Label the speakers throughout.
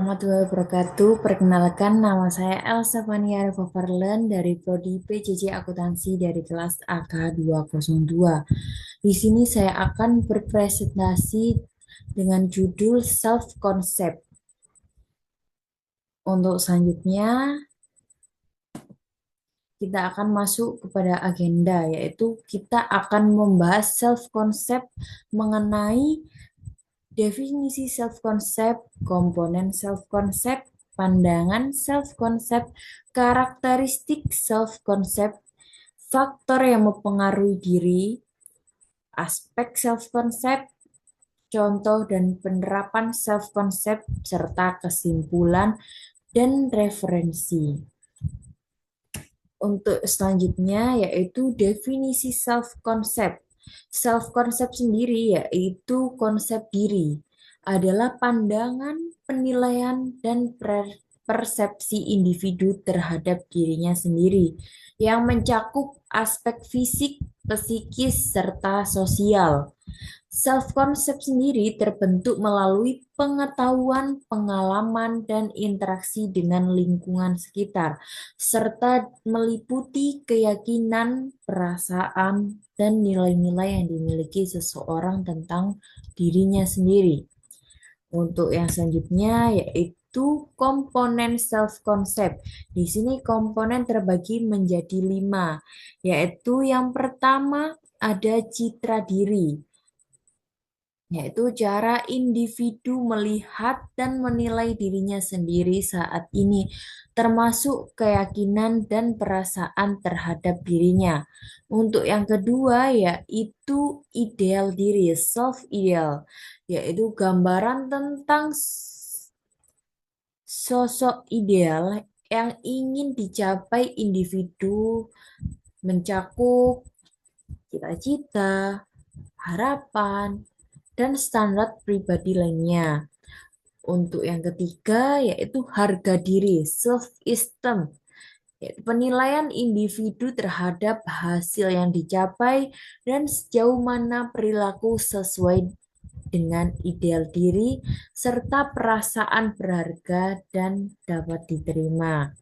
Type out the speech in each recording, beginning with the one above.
Speaker 1: warahmatullahi wabarakatuh. Perkenalkan, nama saya Elsa Fania Revoverlen dari Prodi PJJ Akuntansi dari kelas AK 202. Di sini saya akan berpresentasi dengan judul Self Concept. Untuk selanjutnya, kita akan masuk kepada agenda, yaitu kita akan membahas self concept mengenai definisi self concept, komponen self concept, pandangan self concept, karakteristik self concept, faktor yang mempengaruhi diri, aspek self concept, contoh dan penerapan self concept serta kesimpulan dan referensi. Untuk selanjutnya yaitu definisi self concept. Self concept sendiri yaitu konsep diri adalah pandangan, penilaian dan persepsi individu terhadap dirinya sendiri yang mencakup aspek fisik, psikis serta sosial. Self-concept sendiri terbentuk melalui pengetahuan, pengalaman, dan interaksi dengan lingkungan sekitar, serta meliputi keyakinan, perasaan, dan nilai-nilai yang dimiliki seseorang tentang dirinya sendiri. Untuk yang selanjutnya yaitu komponen self-concept. Di sini komponen terbagi menjadi 5, yaitu yang pertama ada citra diri, yaitu cara individu melihat dan menilai dirinya sendiri saat ini, termasuk keyakinan dan perasaan terhadap dirinya. Untuk yang kedua, yaitu ideal diri, self-ideal, yaitu gambaran tentang sosok ideal yang ingin dicapai individu, mencakup cita-cita, harapan, dan standar pribadi lainnya. Untuk yang ketiga, yaitu harga diri, self-esteem, yaitu penilaian individu terhadap hasil yang dicapai dan sejauh mana perilaku sesuai dengan ideal diri, serta perasaan berharga dan dapat diterima.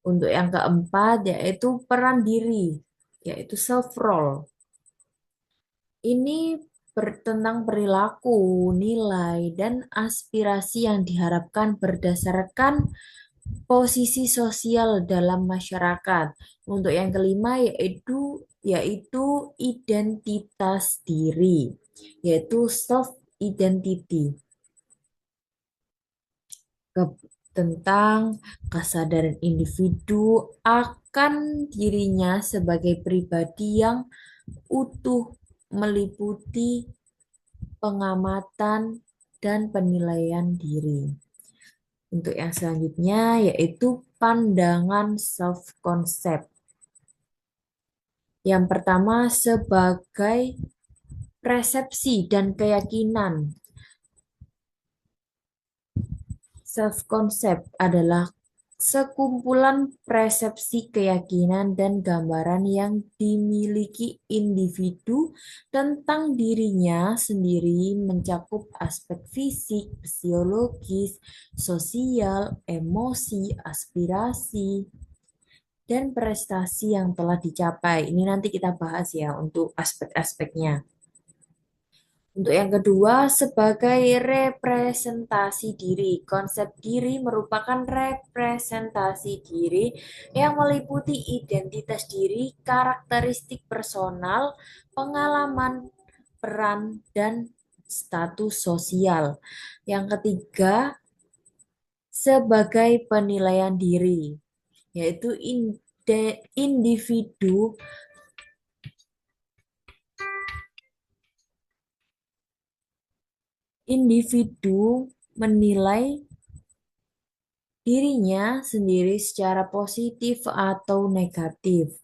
Speaker 1: Untuk yang keempat, yaitu peran diri, yaitu self-role. Ini tentang perilaku, nilai, dan aspirasi yang diharapkan berdasarkan posisi sosial dalam masyarakat. Untuk yang kelima yaitu identitas diri, yaitu self identity. Tentang kesadaran individu akan dirinya sebagai pribadi yang utuh, meliputi pengamatan dan penilaian diri. Untuk yang selanjutnya yaitu pandangan self concept. Yang pertama sebagai persepsi dan keyakinan. Self concept adalah sekumpulan persepsi, keyakinan, dan gambaran yang dimiliki individu tentang dirinya sendiri, mencakup aspek fisik, psikologis, sosial, emosi, aspirasi, dan prestasi yang telah dicapai. Ini nanti kita bahas ya untuk aspek-aspeknya. Untuk yang kedua, sebagai representasi diri. Konsep diri merupakan representasi diri yang meliputi identitas diri, karakteristik personal, pengalaman, peran, dan status sosial. Yang ketiga, sebagai penilaian diri, yaitu individu menilai dirinya sendiri secara positif atau negatif.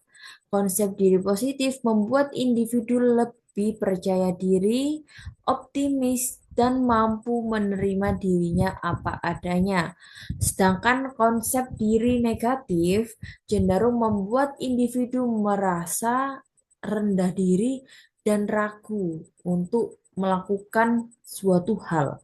Speaker 1: Konsep diri positif membuat individu lebih percaya diri, optimis, dan mampu menerima dirinya apa adanya. Sedangkan konsep diri negatif cenderung membuat individu merasa rendah diri dan ragu untuk melakukan suatu hal.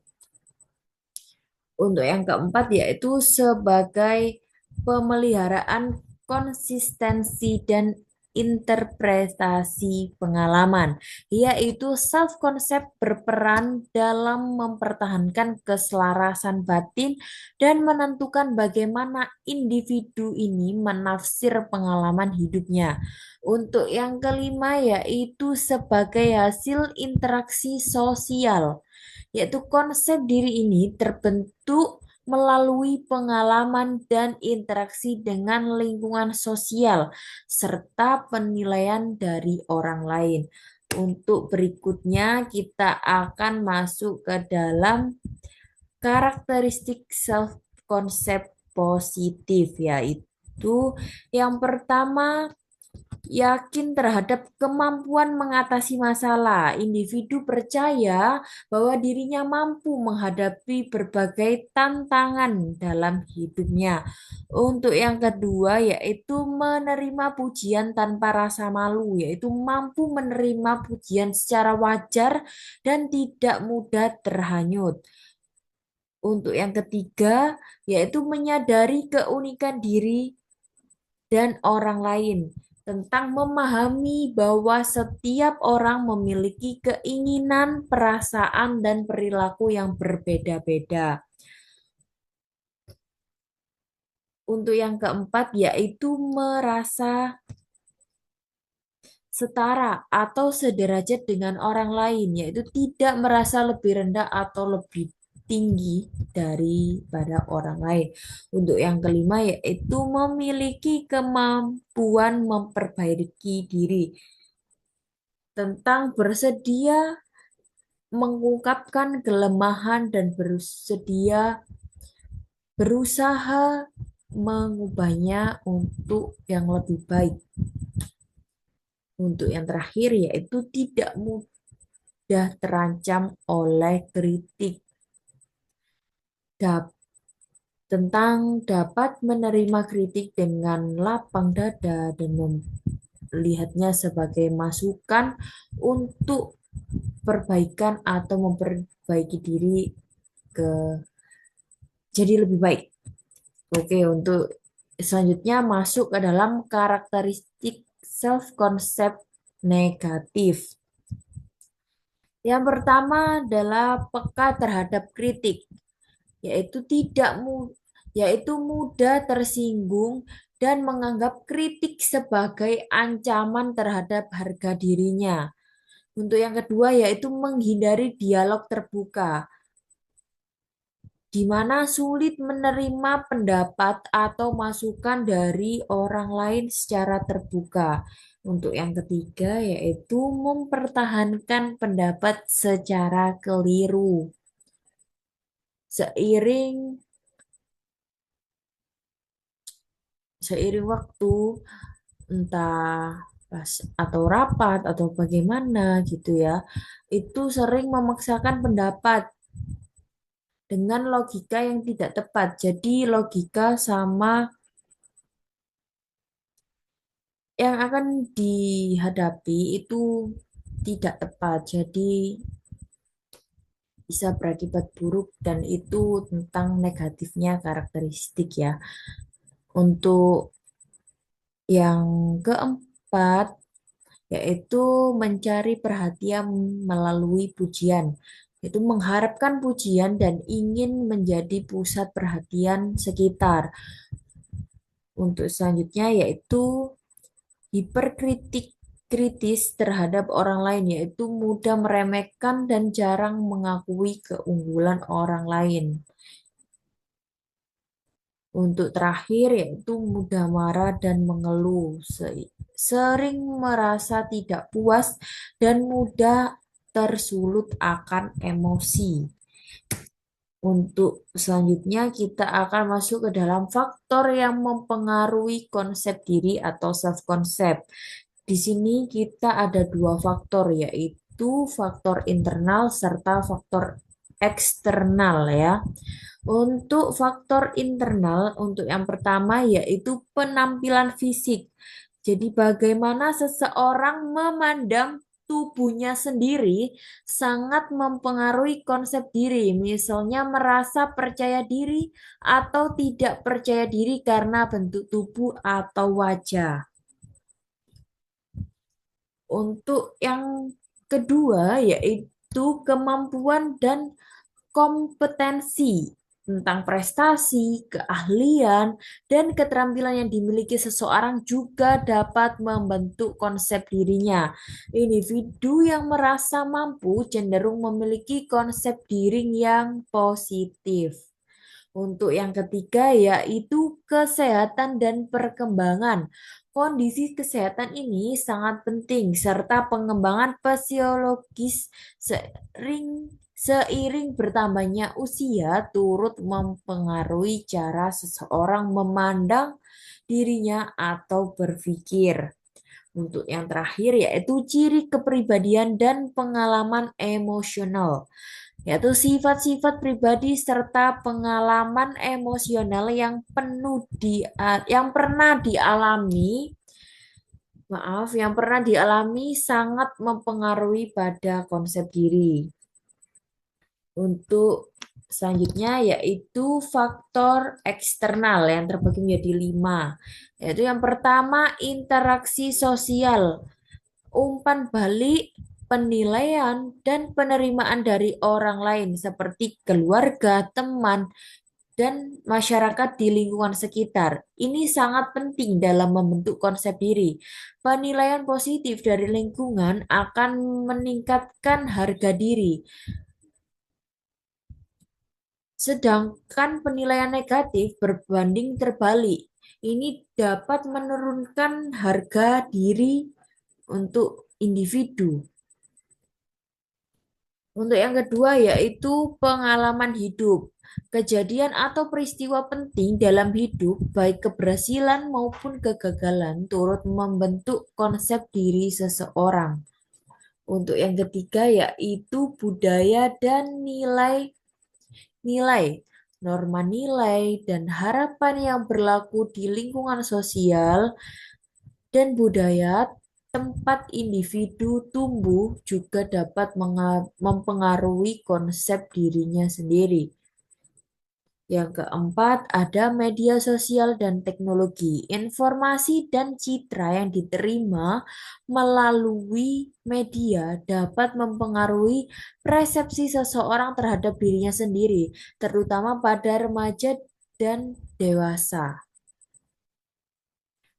Speaker 1: Untuk yang keempat yaitu sebagai pemeliharaan konsistensi dan interpretasi pengalaman, yaitu self-concept berperan dalam mempertahankan keselarasan batin dan menentukan bagaimana individu ini menafsir pengalaman hidupnya. Untuk yang kelima yaitu sebagai hasil interaksi sosial, yaitu konsep diri ini terbentuk melalui pengalaman dan interaksi dengan lingkungan sosial serta penilaian dari orang lain. Untuk berikutnya kita akan masuk ke dalam karakteristik self concept positif, yaitu yang pertama, yakin terhadap kemampuan mengatasi masalah. Individu percaya bahwa dirinya mampu menghadapi berbagai tantangan dalam hidupnya. Untuk yang kedua, yaitu menerima pujian tanpa rasa malu, yaitu mampu menerima pujian secara wajar dan tidak mudah terhanyut. Untuk yang ketiga, yaitu menyadari keunikan diri dan orang lain, tentang memahami bahwa setiap orang memiliki keinginan, perasaan, dan perilaku yang berbeda-beda. Untuk yang keempat, yaitu merasa setara atau sederajat dengan orang lain, yaitu tidak merasa lebih rendah atau lebih tinggi daripada orang lain. Untuk yang kelima, yaitu memiliki kemampuan memperbaiki diri, tentang bersedia mengungkapkan kelemahan dan bersedia berusaha mengubahnya untuk yang lebih baik. Untuk yang terakhir yaitu tidak mudah terancam oleh kritik, tentang dapat menerima kritik dengan lapang dada dan melihatnya sebagai masukan untuk perbaikan atau memperbaiki diri ke jadi lebih baik. Oke, untuk selanjutnya masuk ke dalam karakteristik self concept negatif. Yang pertama adalah peka terhadap kritik, yaitu tidak mu, yaitu mudah tersinggung dan menganggap kritik sebagai ancaman terhadap harga dirinya. Untuk yang kedua yaitu menghindari dialog terbuka, di mana sulit menerima pendapat atau masukan dari orang lain secara terbuka. Untuk yang ketiga yaitu mempertahankan pendapat secara keliru. Seiring seiring waktu, entah pas atau rapat atau bagaimana gitu ya, itu sering memaksakan pendapat dengan logika yang tidak tepat. Jadi logika sama yang akan dihadapi itu tidak tepat. Jadi bisa berakibat buruk dan itu tentang negatifnya karakteristik ya. Untuk yang keempat yaitu mencari perhatian melalui pujian. Itu mengharapkan pujian dan ingin menjadi pusat perhatian sekitar. Untuk selanjutnya yaitu hiperkritik kritis terhadap orang lain, yaitu mudah meremehkan dan jarang mengakui keunggulan orang lain. Untuk terakhir yaitu mudah marah dan mengeluh, sering merasa tidak puas dan mudah tersulut akan emosi. Untuk selanjutnya kita akan masuk ke dalam faktor yang mempengaruhi konsep diri atau self concept. Di sini kita ada dua faktor, yaitu faktor internal serta faktor eksternal ya. Untuk faktor internal, untuk yang pertama yaitu penampilan fisik. Jadi bagaimana seseorang memandang tubuhnya sendiri sangat mempengaruhi konsep diri. Misalnya merasa percaya diri atau tidak percaya diri karena bentuk tubuh atau wajah. Untuk yang kedua yaitu kemampuan dan kompetensi tentang prestasi, keahlian, dan keterampilan yang dimiliki seseorang juga dapat membentuk konsep dirinya. Individu yang merasa mampu cenderung memiliki konsep diri yang positif. Untuk yang ketiga yaitu kesehatan dan perkembangan. Kondisi kesehatan ini sangat penting serta pengembangan fisiologis seiring bertambahnya usia turut mempengaruhi cara seseorang memandang dirinya atau berpikir. Untuk yang terakhir yaitu ciri kepribadian dan pengalaman emosional, yaitu sifat-sifat pribadi serta pengalaman emosional yang pernah dialami, yang pernah dialami sangat mempengaruhi pada konsep diri. Untuk selanjutnya yaitu faktor eksternal yang terbagi menjadi 5. Yaitu yang pertama interaksi sosial, umpan balik, penilaian, dan penerimaan dari orang lain seperti keluarga, teman, dan masyarakat di lingkungan sekitar. Ini sangat penting dalam membentuk konsep diri. Penilaian positif dari lingkungan akan meningkatkan harga diri, sedangkan penilaian negatif berbanding terbalik. Ini dapat menurunkan harga diri untuk individu. Untuk yang kedua yaitu pengalaman hidup. Kejadian atau peristiwa penting dalam hidup, baik keberhasilan maupun kegagalan, turut membentuk konsep diri seseorang. Untuk yang ketiga yaitu budaya dan nilai, norma nilai, dan harapan yang berlaku di lingkungan sosial dan budaya tempat individu tumbuh juga dapat mempengaruhi konsep dirinya sendiri. Yang keempat, ada media sosial dan teknologi. Informasi dan citra yang diterima melalui media dapat mempengaruhi persepsi seseorang terhadap dirinya sendiri, terutama pada remaja dan dewasa.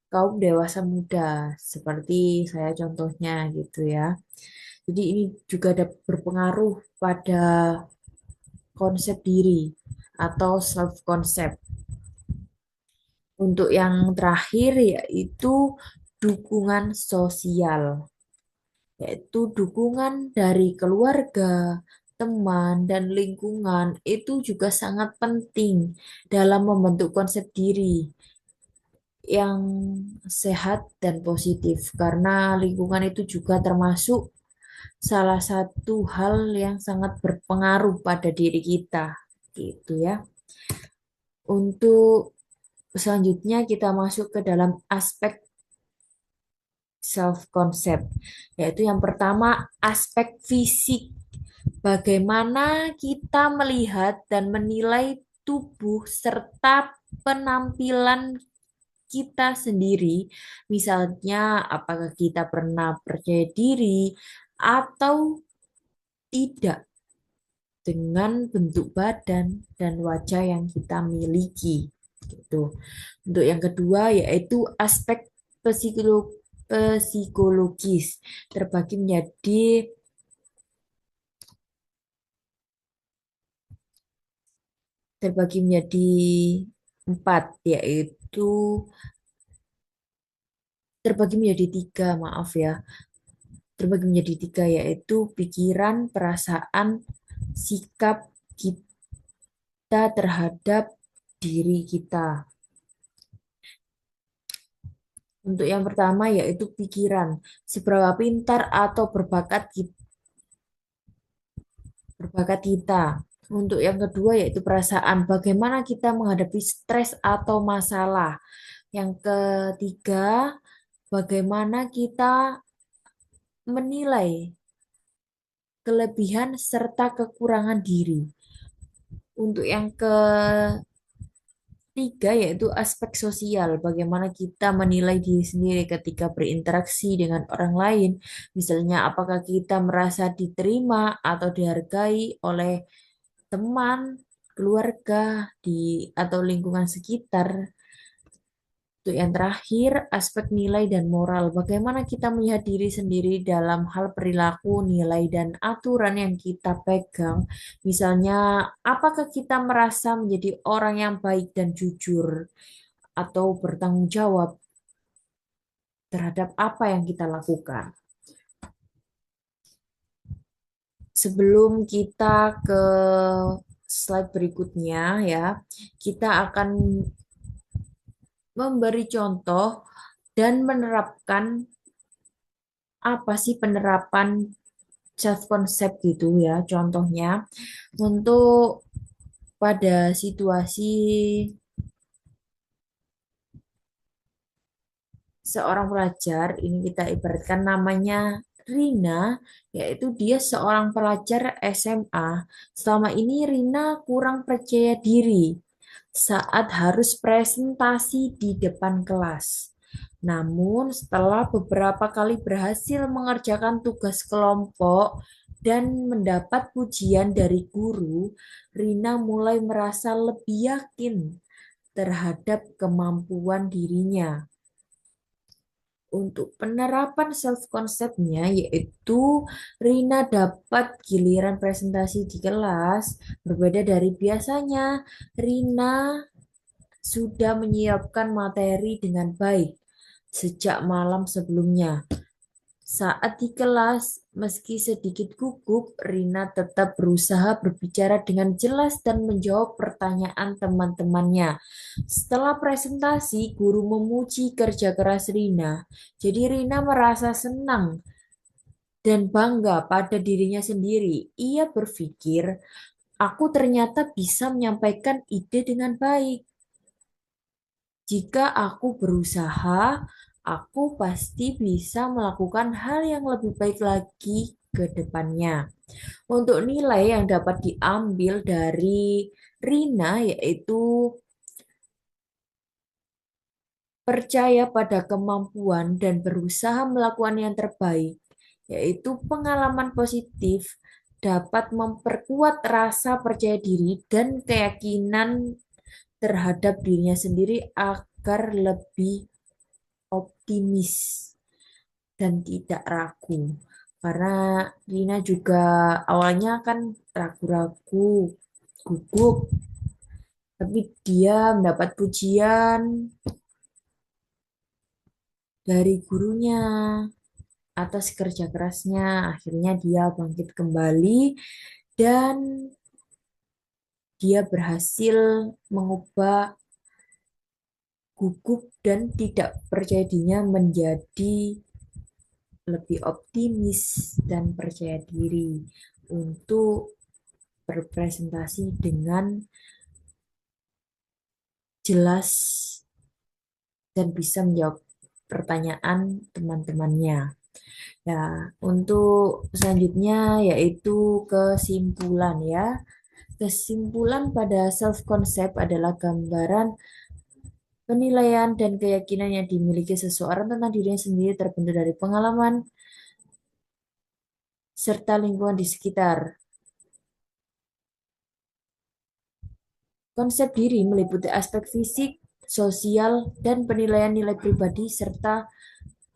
Speaker 1: Kaum dewasa muda, seperti saya contohnya gitu ya. Jadi ini juga berpengaruh pada konsep diri atau self concept. Untuk yang terakhir yaitu dukungan sosial, yaitu dukungan dari keluarga, teman, dan lingkungan itu juga sangat penting dalam membentuk konsep diri yang sehat dan positif karena lingkungan itu juga termasuk salah satu hal yang sangat berpengaruh pada diri kita gitu ya. Untuk selanjutnya kita masuk ke dalam aspek self concept, yaitu yang pertama aspek fisik. Bagaimana kita melihat dan menilai tubuh serta penampilan kita sendiri. Misalnya apakah kita pernah percaya diri atau tidak dengan bentuk badan dan wajah yang kita miliki gitu. Untuk yang kedua yaitu aspek psikologis terbagi menjadi terbagi menjadi 4, yaitu terbagi menjadi 3, maaf ya. Terbagi menjadi 3 yaitu pikiran, perasaan, sikap kita terhadap diri kita. Untuk yang pertama yaitu pikiran, seberapa pintar atau berbakat kita. Untuk yang kedua yaitu perasaan, bagaimana kita menghadapi stres atau masalah. Yang ketiga, bagaimana kita menilai kelebihan serta kekurangan diri. Untuk yang ketiga yaitu aspek sosial, bagaimana kita menilai diri sendiri ketika berinteraksi dengan orang lain. Misalnya, apakah kita merasa diterima atau dihargai oleh teman, keluarga, atau lingkungan sekitar. Untuk yang terakhir, aspek nilai dan moral. Bagaimana kita melihat diri sendiri dalam hal perilaku, nilai, dan aturan yang kita pegang. Misalnya, apakah kita merasa menjadi orang yang baik dan jujur atau bertanggung jawab terhadap apa yang kita lakukan. Sebelum kita ke slide berikutnya ya, kita akan memberi contoh dan menerapkan apa sih penerapan self concept gitu ya. Contohnya untuk pada situasi seorang pelajar, ini kita ibaratkan namanya Rina, yaitu dia seorang pelajar SMA. Selama ini Rina kurang percaya diri saat harus presentasi di depan kelas. Namun, setelah beberapa kali berhasil mengerjakan tugas kelompok dan mendapat pujian dari guru, Rina mulai merasa lebih yakin terhadap kemampuan dirinya. Untuk penerapan self-concept-nya, yaitu Rina dapat giliran presentasi di kelas, berbeda dari biasanya. Rina sudah menyiapkan materi dengan baik sejak malam sebelumnya. Saat di kelas, meski sedikit gugup, Rina tetap berusaha berbicara dengan jelas dan menjawab pertanyaan teman-temannya. Setelah presentasi, guru memuji kerja keras Rina. Jadi Rina merasa senang dan bangga pada dirinya sendiri. Ia berpikir, aku ternyata bisa menyampaikan ide dengan baik. Jika aku berusaha, aku pasti bisa melakukan hal yang lebih baik lagi ke depannya. Untuk nilai yang dapat diambil dari Rina yaitu percaya pada kemampuan dan berusaha melakukan yang terbaik, yaitu pengalaman positif dapat memperkuat rasa percaya diri dan keyakinan terhadap dirinya sendiri agar lebih optimis dan tidak ragu. Karena Rina juga awalnya kan ragu-ragu, gugup, tapi dia mendapat pujian dari gurunya atas kerja kerasnya. Akhirnya dia bangkit kembali dan dia berhasil mengubah gugup dan tidak percaya dirinya menjadi lebih optimis dan percaya diri untuk berpresentasi dengan jelas dan bisa menjawab pertanyaan teman-temannya. Ya, untuk selanjutnya yaitu kesimpulan ya. Kesimpulan pada self concept adalah gambaran penilaian dan keyakinan yang dimiliki seseorang tentang dirinya sendiri terbentuk dari pengalaman serta lingkungan di sekitar. Konsep diri meliputi aspek fisik, sosial, dan penilaian nilai pribadi serta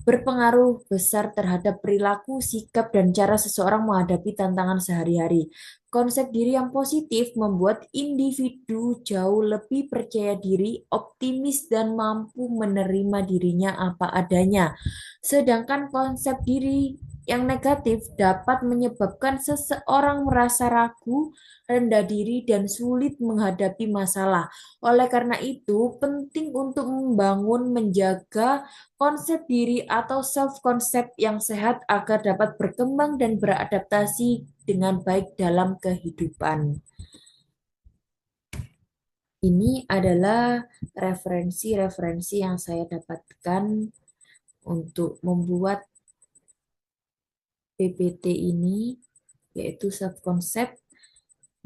Speaker 1: berpengaruh besar terhadap perilaku, sikap, dan cara seseorang menghadapi tantangan sehari-hari. Konsep diri yang positif membuat individu jauh lebih percaya diri, optimis, dan mampu menerima dirinya apa adanya. Sedangkan konsep diri yang negatif dapat menyebabkan seseorang merasa ragu, rendah diri, dan sulit menghadapi masalah. Oleh karena itu, penting untuk membangun, menjaga konsep diri atau self-concept yang sehat agar dapat berkembang dan beradaptasi dengan baik dalam kehidupan. Ini adalah referensi-referensi yang saya dapatkan untuk membuat PPT ini, yaitu self concept.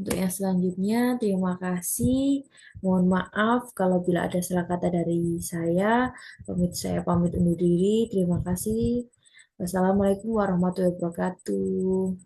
Speaker 1: Untuk yang selanjutnya, terima kasih. Mohon maaf kalau bila ada salah kata dari saya. Saya pamit undur diri. Terima kasih. Wassalamualaikum warahmatullahi wabarakatuh.